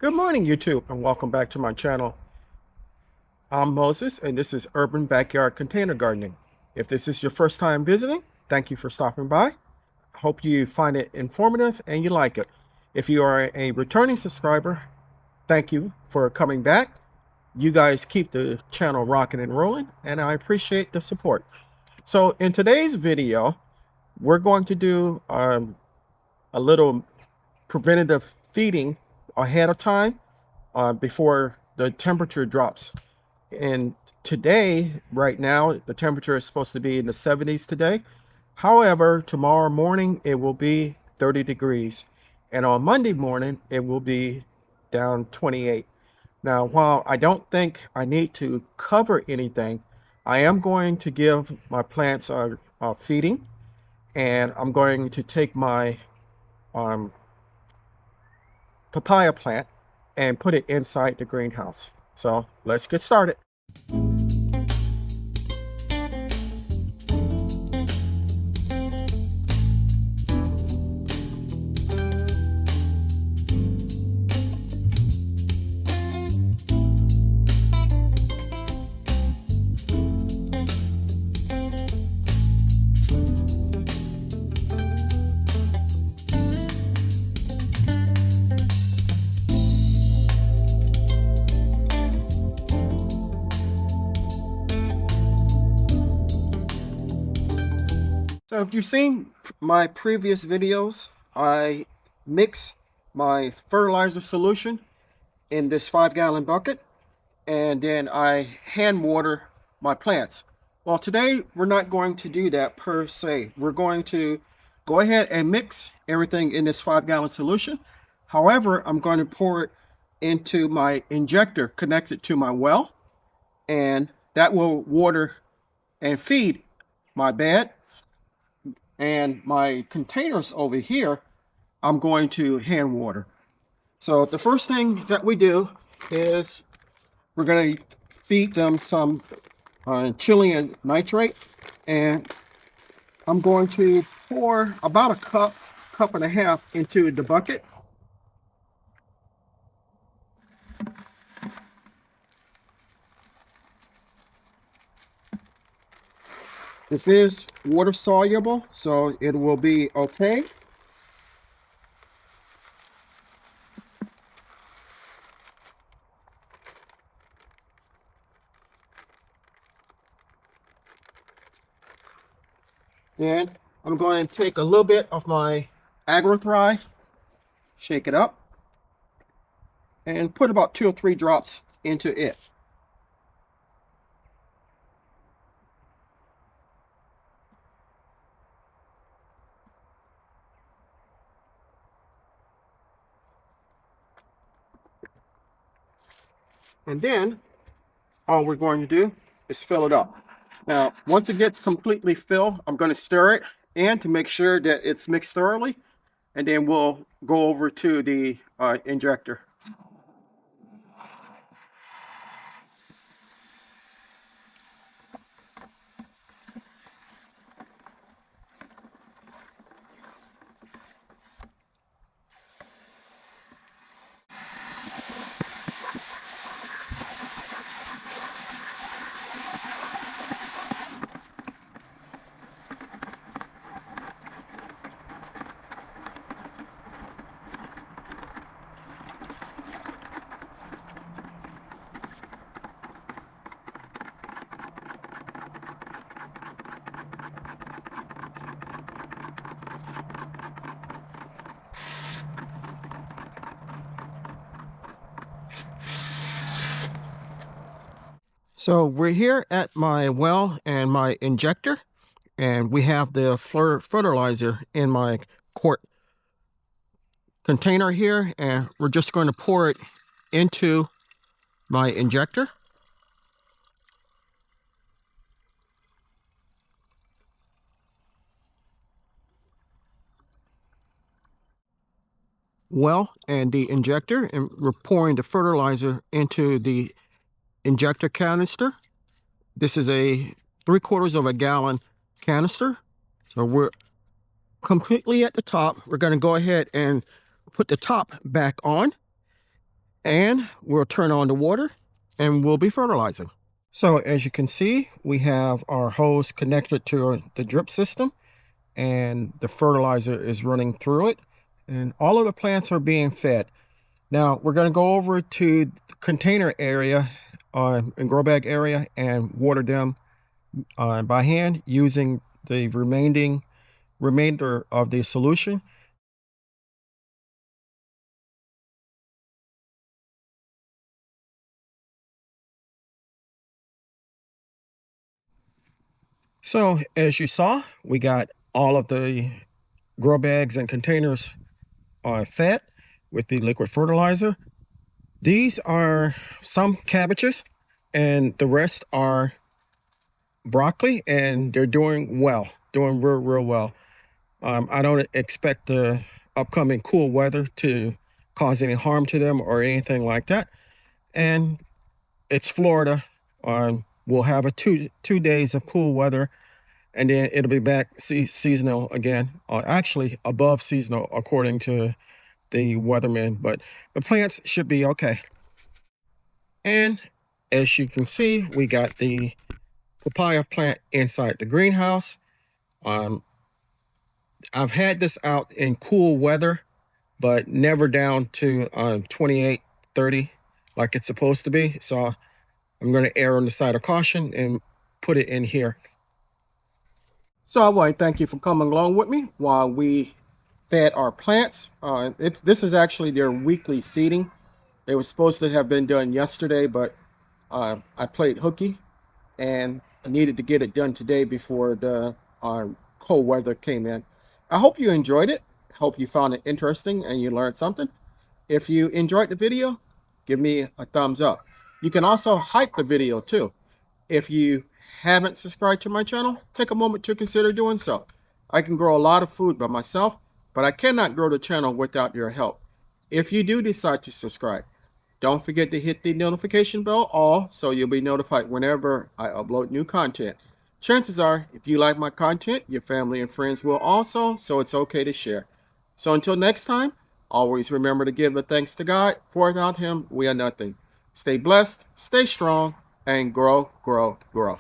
Good morning, YouTube, and welcome back to my channel. I'm Moses, and this is Urban Backyard Container Gardening. If this is your first time visiting, thank you for stopping by. Hope you find it informative and you like it. If you are a returning subscriber, thank you for coming back. You guys keep the channel rocking and rolling, and I appreciate the support. So in today's video, we're going to do a little preventative feeding ahead of time before the temperature drops. And today, right now, the temperature is supposed to be in the 70s today. However, tomorrow morning it will be 30 degrees, and on Monday morning it will be down 28. Now, while I don't think I need to cover anything, I am going to give my plants feeding, and I'm going to take my papaya plant and put it inside the greenhouse. So let's get started. So if you've seen my previous videos, I mix my fertilizer solution in this 5-gallon bucket, and then I hand water my plants. Well, today we're not going to do that per se. We're going to go ahead and mix everything in this 5-gallon solution. However, I'm going to pour it into my injector connected to my well, and that will water and feed my beds. And my containers over here, I'm going to hand water. So the first thing that we do is we're going to feed them some Chilean nitrate, and I'm going to pour about a cup and a half into the bucket. This is water soluble, so it will be okay. And I'm going to take a little bit of my Agri-Thrive, shake it up, and put about 2 or 3 drops into it. And then all we're going to do is fill it up. Now, once it gets completely filled, I'm going to stir it in to make sure that it's mixed thoroughly, and then we'll go over to the injector. So we're here at my well and my injector, and we have the fertilizer in my quart container here, and we're just going to pour it into my injector. Well, and the injector, and we're pouring the fertilizer into the injector canister. This is a 3/4 of a gallon canister. So we're completely at the top. We're going to go ahead and put the top back on. And we'll turn on the water and we'll be fertilizing. So as you can see, we have our hose connected to the drip system and the fertilizer is running through it and all of the plants are being fed. Now we're going to go over to the container area and grow bag area and water them by hand using the remainder of the solution. So as you saw, we got all of the grow bags and containers fed with the liquid fertilizer. These are some cabbages and the rest are broccoli, and they're doing well, doing real well. I don't expect the upcoming cool weather to cause any harm to them or anything like that. And it's Florida. We'll have a two days of cool weather, and then it'll be back seasonal again. Actually, above seasonal according to the weatherman. But the plants should be okay. And as you can see, we got the papaya plant inside the greenhouse. Um, I've had this out in cool weather, but never down to 28, 30 like it's supposed to be. So I'm going to err on the side of caution and put it in here. So I want to thank you for coming along with me while we fed our plants. This is actually their weekly feeding. They were supposed to have been done yesterday, but I played hooky and I needed to get it done today before the cold weather came in. I hope you enjoyed it. Hope you found it interesting and you learned something. If you enjoyed the video, give me a thumbs up. You can also hype the video too. If you haven't subscribed to my channel, take a moment to consider doing so. I can grow a lot of food by myself, but I cannot grow the channel without your help. If you do decide to subscribe, don't forget to hit the notification bell all so you'll be notified whenever I upload new content. Chances are, if you like my content, your family and friends will also, so it's okay to share. So until next time, always remember to give the thanks to God, for without Him, we are nothing. Stay blessed, stay strong, and grow, grow, grow.